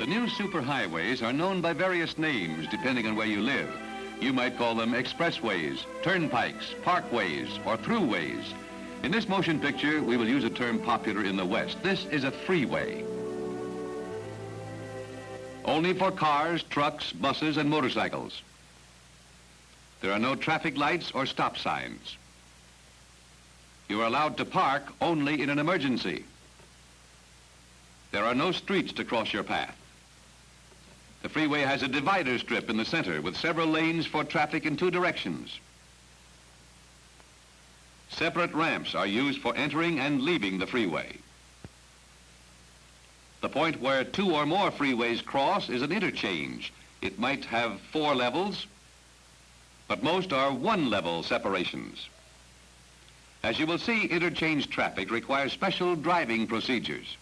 The new superhighways are known by various names depending on where you live. You might call them expressways, turnpikes, parkways, or throughways. In this motion picture, we will use a term popular in the West. This is a freeway. Only for cars, trucks, buses, and motorcycles. There are no traffic lights or stop signs. You are allowed to park only in an emergency. There are no streets to cross your path. The freeway has a divider strip in the center with several lanes for traffic in two directions. Separate ramps are used for entering and leaving the freeway. The point where two or more freeways cross is an interchange. It might have 4 levels, but most are 1-level separations. As you will see, interchange traffic requires special driving procedures.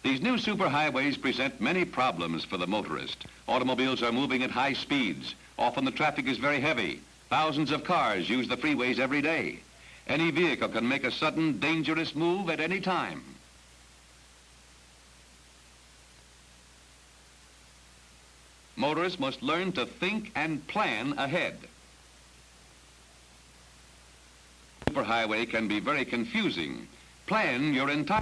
These new superhighways present many problems for the motorist. Automobiles are moving at high speeds. Often the traffic is very heavy. Thousands of cars use the freeways every day. Any vehicle can make a sudden, dangerous move at any time. Motorists must learn to think and plan ahead. Superhighway can be very confusing. Plan your entire...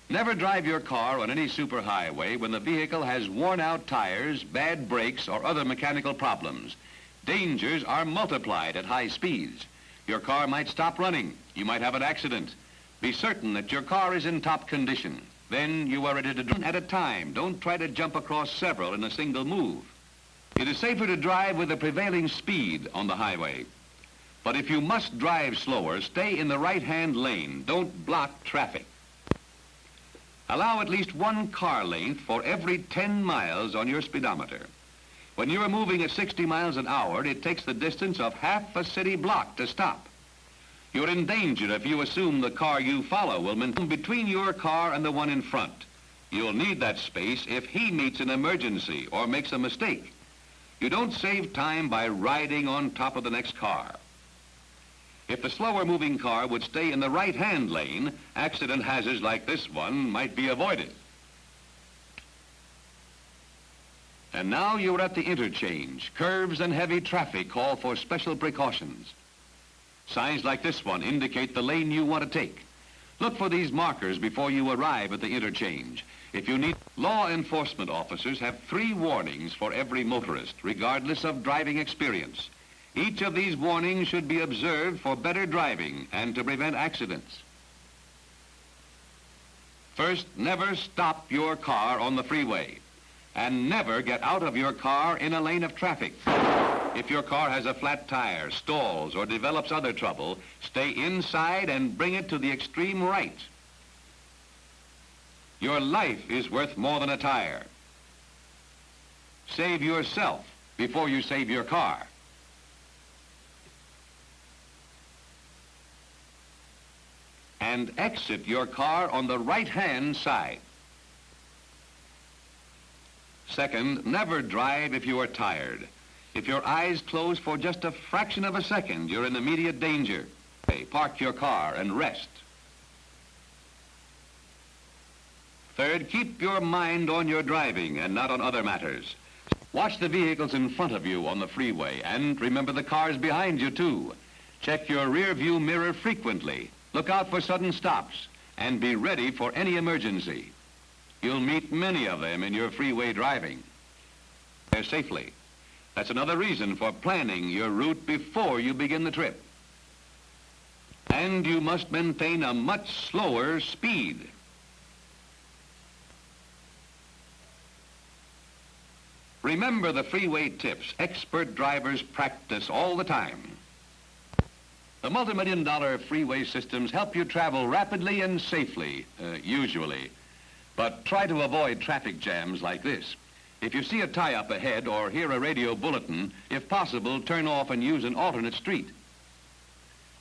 Never drive your car on any superhighway when the vehicle has worn-out tires, bad brakes, or other mechanical problems. Dangers are multiplied at high speeds. Your car might stop running. You might have an accident. Be certain that your car is in top condition. Then you are ready to do at a time. Don't try to jump across several in a single move. It is safer to drive with the prevailing speed on the highway. But if you must drive slower, stay in the right-hand lane. Don't block traffic. Allow at least 1 car length for every 10 miles on your speedometer. When you are moving at 60 miles an hour, it takes the distance of half a city block to stop. You're in danger if you assume the car you follow will maintain between your car and the one in front. You'll need that space if he meets an emergency or makes a mistake. You don't save time by riding on top of the next car. If the slower moving car would stay in the right-hand lane, accident hazards like this one might be avoided. And now you're at the interchange. Curves and heavy traffic call for special precautions. Signs like this one indicate the lane you want to take. Look for these markers before you arrive at the interchange. If you need... Law enforcement officers have 3 warnings for every motorist, regardless of driving experience. Each of these warnings should be observed for better driving and to prevent accidents. First, never stop your car on the freeway, and never get out of your car in a lane of traffic. If your car has a flat tire, stalls, or develops other trouble, stay inside and bring it to the extreme right. Your life is worth more than a tire. Save yourself before you save your car. And exit your car on the right-hand side. Second, never drive if you are tired. If your eyes close for just a fraction of a second, you're in immediate danger. Park your car and rest. Third, keep your mind on your driving and not on other matters. Watch the vehicles in front of you on the freeway, and remember the cars behind you too. Check your rear view mirror frequently. Look out for sudden stops and be ready for any emergency. You'll meet many of them in your freeway driving. There safely. That's another reason for planning your route before you begin the trip. And you must maintain a much slower speed. Remember the freeway tips expert drivers practice all the time. The multi-million-dollar freeway systems help you travel rapidly and safely, usually. But try to avoid traffic jams like this. If you see a tie-up ahead or hear a radio bulletin, if possible, turn off and use an alternate street.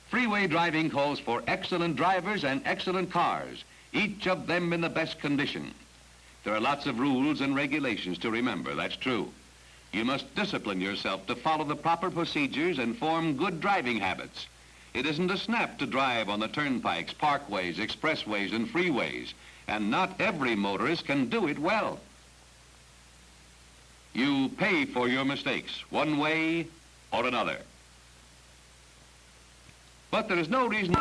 Freeway driving calls for excellent drivers and excellent cars, each of them in the best condition. There are lots of rules and regulations to remember, that's true. You must discipline yourself to follow the proper procedures and form good driving habits. It isn't a snap to drive on the turnpikes, parkways, expressways, and freeways, and not every motorist can do it well. You pay for your mistakes, one way or another. But there is no reason...